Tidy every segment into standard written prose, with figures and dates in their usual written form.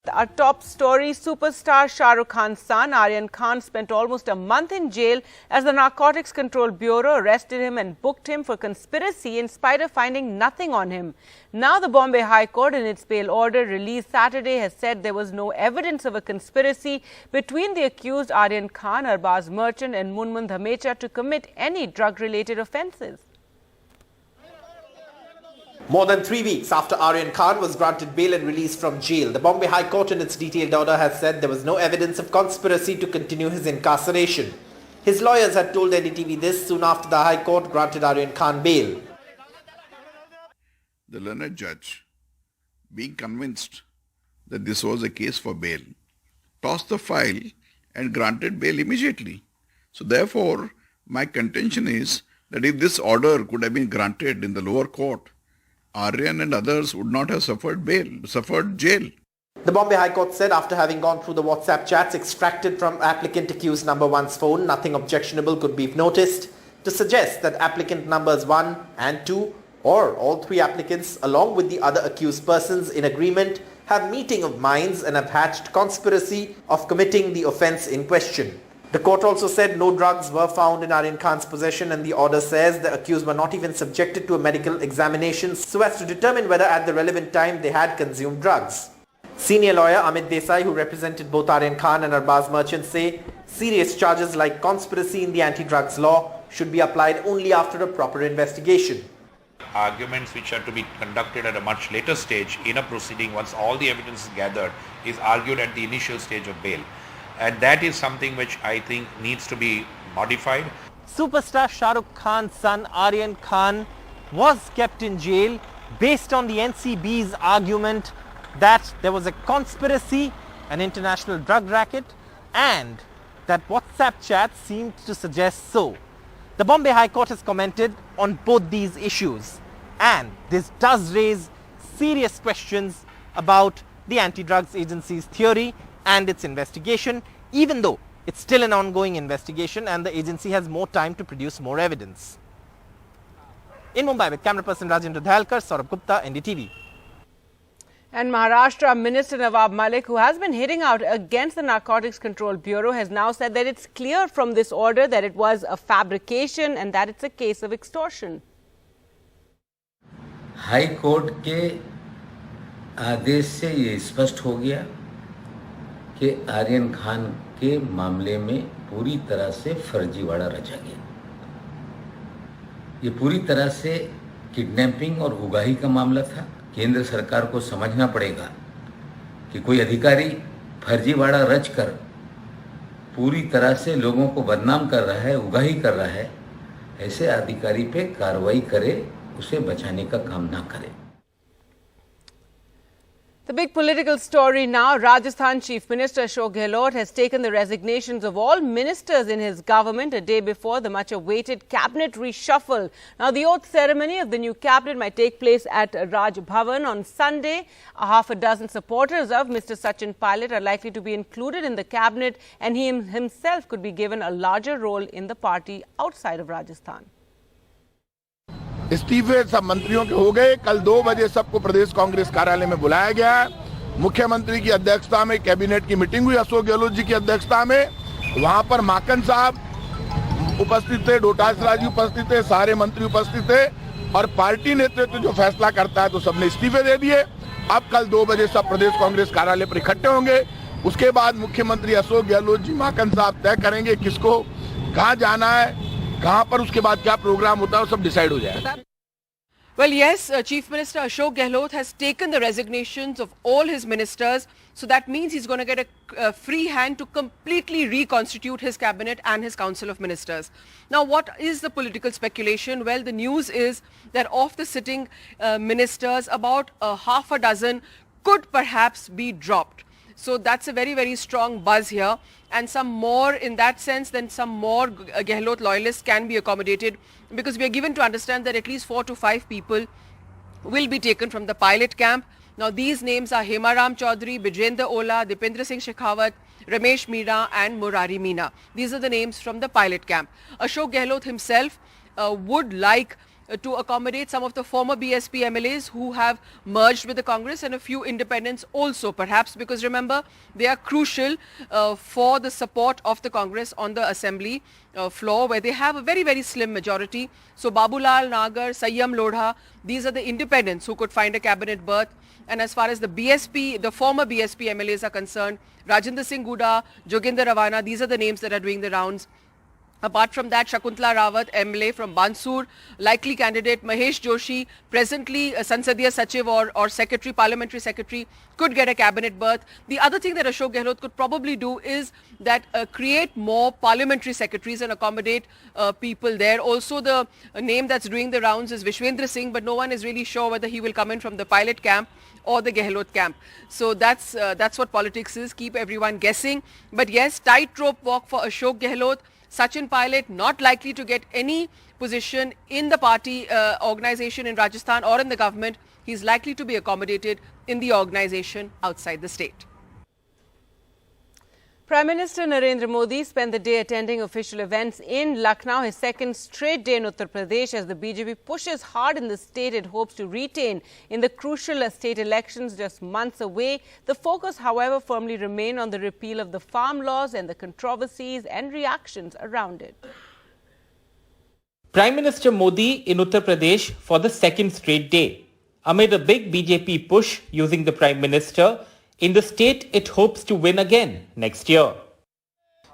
Our top story, superstar Shah Rukh Khan's son, Aryan Khan, spent almost a month in jail as the Narcotics Control Bureau arrested him and booked him for conspiracy in spite of finding nothing on him. Now, the Bombay High Court, in its bail order released Saturday, has said there was no evidence of a conspiracy between the accused Aryan Khan, Arbaz Merchant and Munmun Dhamecha to commit any drug-related offences. More than 3 weeks after Aryan Khan was granted bail and released from jail, the Bombay High Court in its detailed order has said there was no evidence of conspiracy to continue his incarceration. His lawyers had told NDTV this soon after the High Court granted Aryan Khan bail. The learned judge, being convinced that this was a case for bail, tossed the file and granted bail immediately. So therefore, my contention is that if this order could have been granted in the lower court, Aryan and others would not have suffered jail. The Bombay High Court said after having gone through the WhatsApp chats extracted from applicant accused number 1's phone, nothing objectionable could be noticed to suggest that applicant numbers 1 and 2 or all 3 applicants along with the other accused persons in agreement have meeting of minds and have hatched conspiracy of committing the offence in question. The court also said no drugs were found in Aryan Khan's possession, and the order says the accused were not even subjected to a medical examination so as to determine whether at the relevant time they had consumed drugs. Senior lawyer Amit Desai, who represented both Aryan Khan and Arbaz Merchant, say serious charges like conspiracy in the anti-drugs law should be applied only after a proper investigation. Arguments which are to be conducted at a much later stage in a proceeding once all the evidence is gathered is argued at the initial stage of bail. And that is something which I think needs to be modified. Superstar Shah Rukh Khan's son Aryan Khan was kept in jail based on the NCB's argument that there was a conspiracy, an international drug racket, and that WhatsApp chat seemed to suggest so. The Bombay High Court has commented on both these issues, and this does raise serious questions about the Anti-Drugs Agency's theory and its investigation, even though it's still an ongoing investigation and the agency has more time to produce more evidence. In Mumbai with camera person Rajendra Dhalkar, Saurabh Gupta, NDTV. And Maharashtra Minister Nawab Malik, who has been hitting out against the Narcotics Control Bureau, has now said that it's clear from this order that it was a fabrication and that it's a case of extortion. High court के आदेश से ये स्पष्ट हो गया कि आर्यन खान के मामले में पूरी तरह से फर्जीवाड़ा रचा गया। ये पूरी तरह से किडनैपिंग और उगाही का मामला था। केंद्र सरकार को समझना पड़ेगा कि कोई अधिकारी फर्जीवाड़ा रचकर पूरी तरह से लोगों को बदनाम कर रहा है, उगाही कर रहा है, ऐसे अधिकारी पे कार्रवाई करे, उसे बचाने का काम ना करे। The big political story now, Rajasthan Chief Minister Ashok Gehlot has taken the resignations of all ministers in his government a day before the much-awaited cabinet reshuffle. Now, the oath ceremony of the new cabinet might take place at Raj Bhavan on Sunday. Half a dozen supporters of Mr. Sachin Pilot are likely to be included in the cabinet, and he himself could be given a larger role in the party outside of Rajasthan. इस्तीफे सब मंत्रियों के हो गए। कल 2 बजे सबको प्रदेश कांग्रेस कार्यालय में बुलाया गया है। मुख्यमंत्री की अध्यक्षता में कैबिनेट की मीटिंग हुई, अशोक गहलोत जी की अध्यक्षता में। वहां पर माकन साहब उपस्थित थे, डोटास राजी उपस्थित थे, सारे मंत्री उपस्थित थे और पार्टी नेतृत्व जो फैसला करता है तो सबने इस्तीफे दे दिए। अब कल 2 बजे सब प्रदेश कांग्रेस कार्यालय पर इकट्ठे होंगे। उसके बाद मुख्यमंत्री अशोक गहलोत जी, माकन साहब तय करेंगे किसको कहाँ जाना है, कहां पर उसके बाद क्या प्रोग्राम होता है, वो सब डिसाइड हो जाएगा। Well, yes, Chief Minister Ashok Gehlot has taken the resignations of all his ministers, so that means he's going to get a free hand to completely reconstitute his cabinet and his council of ministers. Now, what is the political speculation? Well, the news is that of the sitting ministers, about half a dozen could perhaps be dropped. So that's a very, very strong buzz here, and some more in that sense, then some more Gehlot loyalists can be accommodated, because we are given to understand that at least 4 to 5 people will be taken from the pilot camp. Now these names are Hema Ram Chaudhary, Bijendra Ola, Dipendra Singh Shekhawat, Ramesh Meera and Murari Meena. These are the names from the pilot camp. Ashok Gehlot himself would like to accommodate some of the former BSP MLAs who have merged with the Congress and a few independents also, perhaps because remember, they are crucial for the support of the Congress on the assembly floor, where they have a very, very slim majority. So Babulal Nagar, Sayyam Lodha, these are the independents who could find a cabinet berth. And as far as the BSP, the former BSP MLAs are concerned, Rajinder Singh Guda, Joginder Rawana, these are the names that are doing the rounds. Apart from that, Shakuntala Rawat, MLA from Bansur, likely candidate Mahesh Joshi, presently Sansadiya Sachiv or Secretary, Parliamentary Secretary, could get a cabinet berth. The other thing that Ashok Gehlot could probably do is that create more parliamentary secretaries and accommodate people there. Also, the name that's doing the rounds is Vishwendra Singh, but no one is really sure whether he will come in from the pilot camp or the Gehlot camp. So that's what politics is, keep everyone guessing. But yes, tightrope walk for Ashok Gehlot. Sachin Pilot not likely to get any position in the party organization in Rajasthan or in the government. He's likely to be accommodated in the organization outside the state. Prime Minister Narendra Modi spent the day attending official events in Lucknow, his second straight day in Uttar Pradesh, as the BJP pushes hard in the state it hopes to retain in the crucial state elections just months away. The focus, however, firmly remains on the repeal of the farm laws and the controversies and reactions around it. Prime Minister Modi in Uttar Pradesh for the second straight day, amid a big BJP push using the Prime Minister in the state it hopes to win again next year.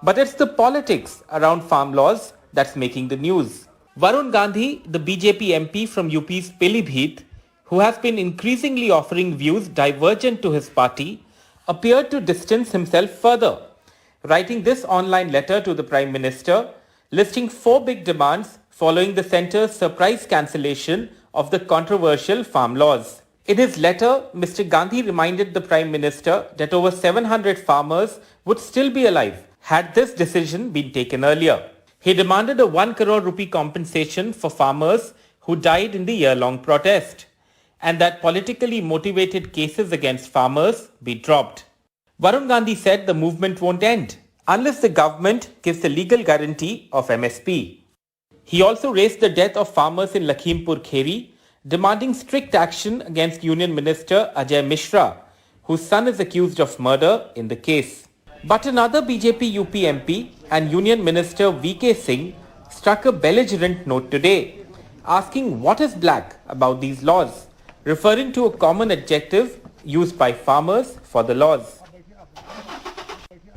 But it's the politics around farm laws that's making the news. Varun Gandhi, the BJP MP from UP's Pilibhit, who has been increasingly offering views divergent to his party, appeared to distance himself further, writing this online letter to the Prime Minister, listing 4 big demands following the centre's surprise cancellation of the controversial farm laws. In his letter, Mr. Gandhi reminded the Prime Minister that over 700 farmers would still be alive had this decision been taken earlier. He demanded a 1 crore rupee compensation for farmers who died in the year-long protest, and that politically motivated cases against farmers be dropped. Varun Gandhi said the movement won't end unless the government gives the legal guarantee of MSP. He also raised the death of farmers in Lakhimpur Kheri, demanding strict action against Union Minister Ajay Mishra, whose son is accused of murder in the case. But another BJP UP MP and Union Minister VK Singh struck a belligerent note today, asking what is black about these laws, referring to a common adjective used by farmers for the laws.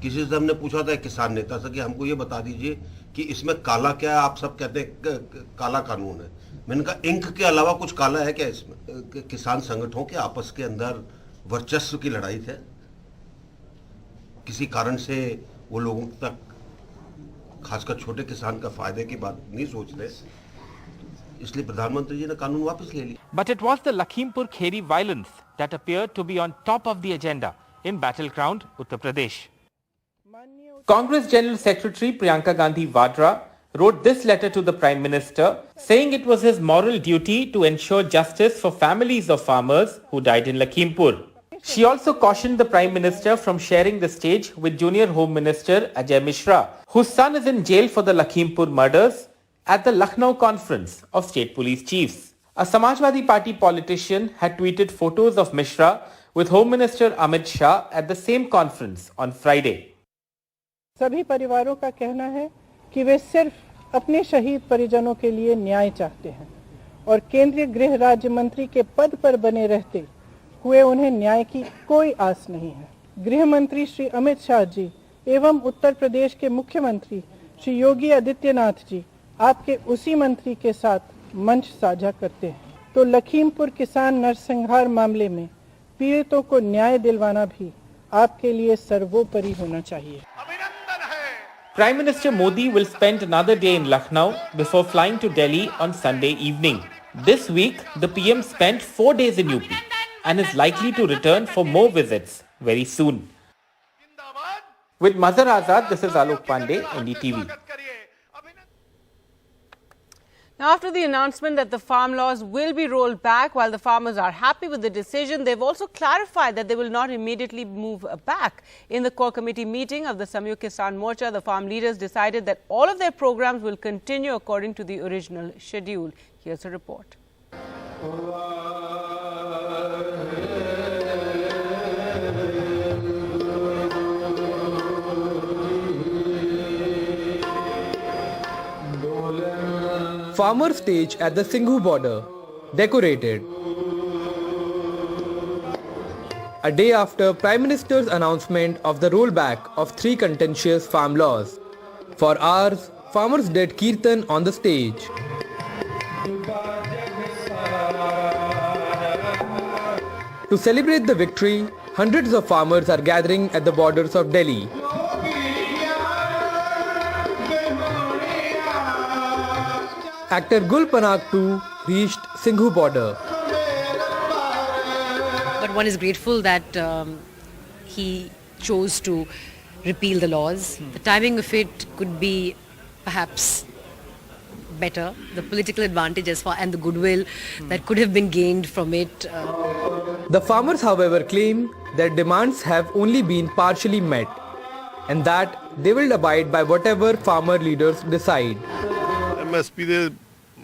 किसी से हमने पूछा था किसान नेता से कि हमको ये बता दीजिए कि इसमें काला क्या है, आप सब कहते हैं काला कानून है। मैंने कहा इंक के अलावा कुछ काला है क्या इसमें? किसान संगठनों के आपस के अंदर वर्चस्व की लड़ाई है, किसी कारण से वो लोगों तक खासकर छोटे किसान का फायदे की बात नहीं सोच रहे, इसलिए प्रधानमंत्री जी ने कानून वापस ले लिया. But it was the Lakhimpur Kheri violence that appeared to be on top of the agenda in battleground Uttar Pradesh. Congress General Secretary Priyanka Gandhi Vadra wrote this letter to the Prime Minister, saying it was his moral duty to ensure justice for families of farmers who died in Lakhimpur. She also cautioned the Prime Minister from sharing the stage with Junior Home Minister Ajay Mishra, whose son is in jail for the Lakhimpur murders, at the Lucknow conference of state police chiefs. A Samajwadi Party politician had tweeted photos of Mishra with Home Minister Amit Shah at the same conference on Friday. सभी परिवारों का कहना है कि वे सिर्फ अपने शहीद परिजनों के लिए न्याय चाहते हैं और केंद्रीय गृह राज्य मंत्री के पद पर बने रहते हुए उन्हें न्याय की कोई आस नहीं है. गृह मंत्री श्री अमित शाह जी एवं उत्तर प्रदेश के मुख्यमंत्री श्री योगी आदित्यनाथ जी आपके उसी मंत्री के साथ मंच साझा करते हैं, तो लखीमपुर किसान नरसंहार मामले में पीड़ितों को न्याय दिलवाना भी आपके लिए सर्वोपरि होना चाहिए. Prime Minister Modi will spend another day in Lucknow before flying to Delhi on Sunday evening. This week, the PM spent 4 days in UP and is likely to return for more visits very soon. With Mazhar Azad, this is Alok Pandey, NDTV. Now, after the announcement that the farm laws will be rolled back, while the farmers are happy with the decision, they've also clarified that they will not immediately move back. In the core committee meeting of the Samyukt Kisan Morcha, the farm leaders decided that all of their programs will continue according to the original schedule. Here's a report. Farmer stage at the Singhu border, decorated. A day after Prime Minister's announcement of the rollback of 3 contentious farm laws. For hours, farmers did kirtan on the stage. To celebrate the victory, hundreds of farmers are gathering at the borders of Delhi. Actor Gul Panag too reached Singhu border. But one is grateful that he chose to repeal the laws. The timing of it could be perhaps better. The political advantage as far and the goodwill that could have been gained from it. The farmers, however, claim their demands have only been partially met and that they will abide by whatever farmer leaders decide. MSP ਦੇ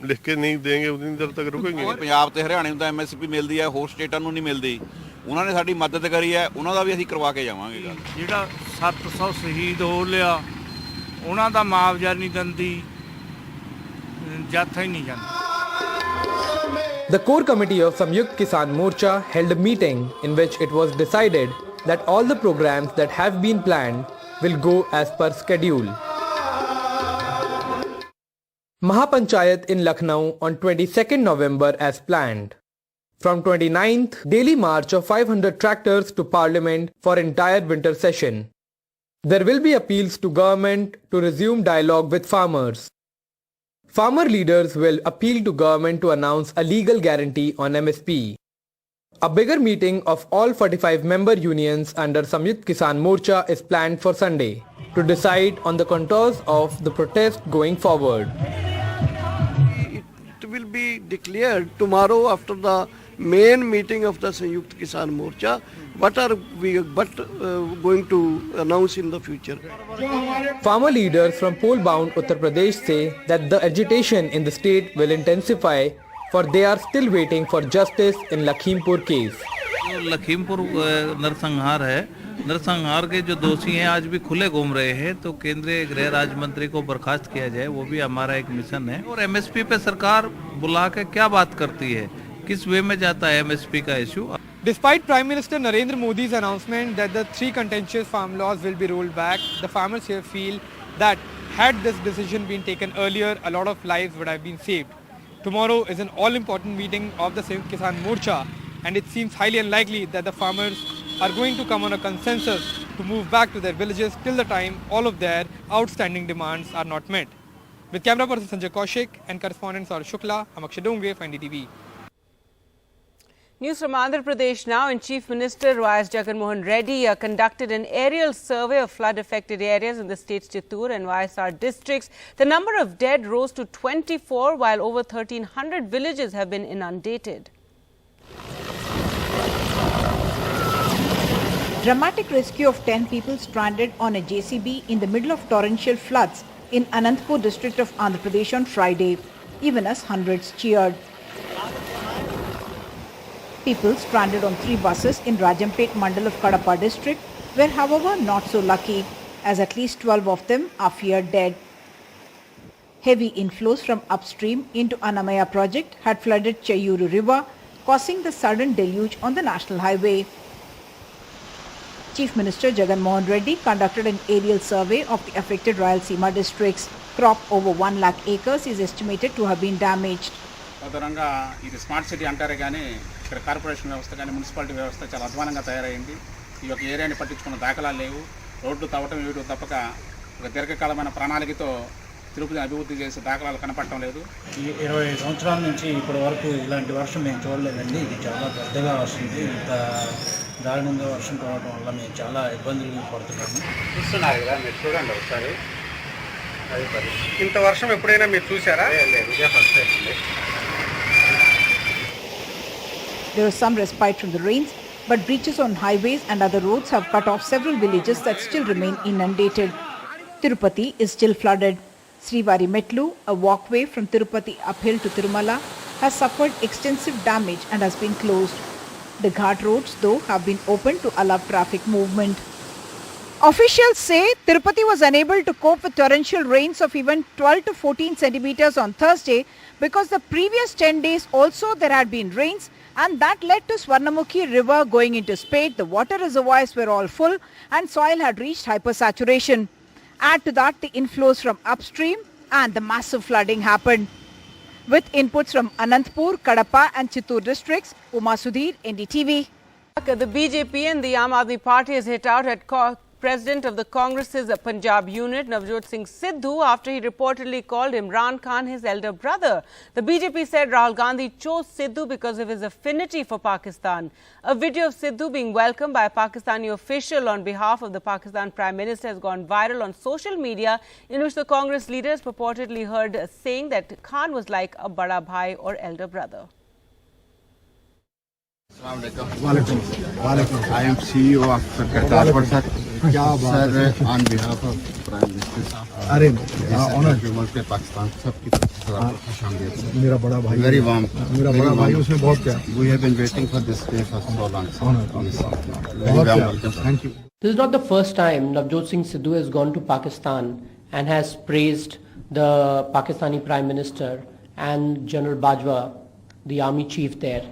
ਲਿਖ ਕੇ ਨਹੀਂ ਦੇंगे ਉਤਨੀ ਦੇਰ ਤੱਕ ਰੁकेंगे। ਪੰਜਾਬ ਤੇ ਹਰਿਆਣੇ ਨੂੰ ਤਾਂ MSP ਮਿਲਦੀ ਹੈ, ਹੋਰ ਸਟੇਟਾਂ ਨੂੰ ਨਹੀਂ ਮਿਲਦੀ। ਉਹਨਾਂ ਨੇ ਸਾਡੀ ਮਦਦ ਕਰੀ ਹੈ, ਉਹਨਾਂ ਦਾ ਵੀ ਅਸੀਂ ਕਰਵਾ ਕੇ ਜਾਵਾਂਗੇ ਗੱਲ। ਜਿਹੜਾ 700 ਸ਼ਹੀਦ ਹੋ ਲਿਆ ਉਹਨਾਂ ਦਾ ਮੁਆਵਜ਼ਾ ਨਹੀਂ ਦਿੰਦੀ, ਜੱਥਾ ਹੀ ਨਹੀਂ ਜਾਂਦਾ। The core committee of Samyukt Kisan Morcha held a meeting in which it was decided that all the programs that have been planned will go as per schedule. Mahapanchayat in Lucknow on 22nd November as planned. From 29th, daily march of 500 tractors to Parliament for entire winter session. There will be appeals to government to resume dialogue with farmers. Farmer leaders will appeal to government to announce a legal guarantee on MSP. A bigger meeting of all 45 member unions under Samyukt Kisan Morcha is planned for Sunday to decide on the contours of the protest going forward. It will be declared tomorrow after the main meeting of the Samyukt Kisan Morcha what are we going to announce in the future. Farmer leaders from poll-bound Uttar Pradesh say that the agitation in the state will intensify for they are still waiting for justice in Lakhimpur case. Lakhimpur नरसंहार है, नरसंहार के जो दोषी हैं आज भी खुले घूम रहे हैं, तो केंद्रीय गृह राज्य मंत्री को बर्खास्त किया जाए, वो भी हमारा एक मिशन है। और एमएसपी पे सरकार बुला के क्या बात करती है, किस वे में जाता है एमएसपी का issue. Despite Prime Minister Narendra Modi's announcement that the 3 contentious farm laws will be rolled back, the farmers here feel that had this decision been taken earlier, a lot of lives would have been saved. Tomorrow is an all-important meeting of the Samyukt Kisan Morcha, and it seems highly unlikely that the farmers are going to come on a consensus to move back to their villages till the time all of their outstanding demands are not met. With camera person Sanjay Kaushik and correspondent Saurabh Shukla, I'm Akshay Dongre for NDTV. News from Andhra Pradesh now, and Chief Minister Y.S. Jagan Mohan Reddy conducted an aerial survey of flood-affected areas in the state's Chittoor and YSR districts. The number of dead rose to 24, while over 1,300 villages have been inundated. Dramatic rescue of 10 people stranded on a JCB in the middle of torrential floods in Anantapur district of Andhra Pradesh on Friday, even as hundreds cheered. People stranded on 3 buses in Rajampet Mandal of Kadapa district were, however, not so lucky, as at least 12 of them are feared dead. Heavy inflows from upstream into Annamaya project had flooded Chayuru river, causing the sudden deluge on the national highway. Chief Minister Jagan Mohan Reddy conducted an aerial survey of the affected Rayalaseema districts. Crop over 1 lakh acres is estimated to have been damaged. ప్రధానంగా ఇది smart city అంటారే కానీ ఇక్కడ corporation వ్యవస్థ కానీ municipality వ్యవస్థ చాలా అధ్వానంగా తయారైంది. ఈ యొక్క ఏరియాని పట్టించుకున్న దాఖలాలు లేవు. రోడ్లు తవ్వటం వీటి తప్పక ఒక దీర్ఘకాలమైన ప్రణాళికతో తిరుపతిని అభివృద్ధి చేసే దాఖలాలు కనపడటం లేదు. ఈ 20 సంవత్సరాల నుంచి ఇప్పటి వరకు ఇలాంటి వర్షం మేము చూడలేదండి. ఇది చాలా పెద్దగా వస్తుంది. ఇంత దారుణంగా వర్షం పడటం వల్ల మేము చాలా ఇబ్బందులు పడుతున్నాము. చూస్తున్నారు కదా, మీరు చూడండి ఒకసారి. ఇంత వర్షం ఎప్పుడైనా మీరు చూసారా? లేదు, ఇదే first time. There is some respite from the rains, but breaches on highways and other roads have cut off several villages that still remain inundated. Tirupati is still flooded. Srivari Metlu, a walkway from Tirupati uphill to Tirumala, has suffered extensive damage and has been closed. The Ghat roads, though, have been opened to allow traffic movement. Officials say Tirupati was unable to cope with torrential rains of even 12 to 14 centimeters on Thursday because the previous 10 days also there had been rains, and that led to Swarnamukhi river going into spate. The water reservoirs were all full and soil had reached hypersaturation. Add to that the inflows from upstream and the massive flooding happened. With inputs from Anantapur, Kadapa and Chittoor districts, Uma Sudhir, NDTV. The BJP and the Aam Aadmi Party has hit out at President of the Congress's Punjab unit, Navjot Singh Sidhu, after he reportedly called Imran Khan his elder brother. The BJP said Rahul Gandhi chose Sidhu because of his affinity for Pakistan. A video of Sidhu being welcomed by a Pakistani official on behalf of the Pakistan Prime Minister has gone viral on social media, in which the Congress leader is purportedly heard saying that Khan was like a bada bhai or elder brother. I am CEO of Kartarpur, sir. Sir, on behalf of Prime Minister, Pakistan, very warm. We have been waiting for this day for so long. Very warm welcome. Thank you. This is not the first time Navjot Singh Sidhu has gone to Pakistan and has praised the Pakistani Prime Minister and General Bajwa, the army chief there.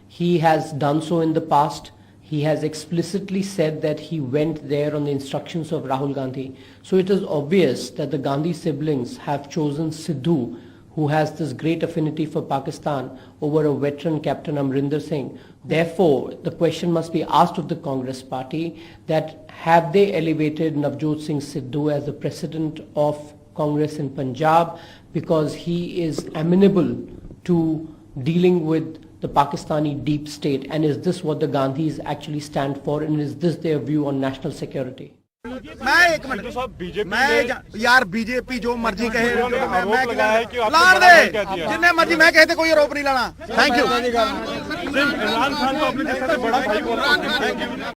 He has done so in the past. He has explicitly said that he went there on the instructions of Rahul Gandhi. So it is obvious that the Gandhi siblings have chosen Sidhu, who has this great affinity for Pakistan, over a veteran Captain Amrinder Singh. Therefore, the question must be asked of the Congress party that have they elevated Navjot Singh Sidhu as the president of Congress in Punjab because he is amenable to dealing with the Pakistani deep state, and is this what the Gandhis actually stand for, and is this their view on national security? मैं एक minute मैं यार BJP जो मर्जी कहे लाड़ दे जिन्ने मर्जी मैं कहते कोई आरोप नहीं लाना थैंक यू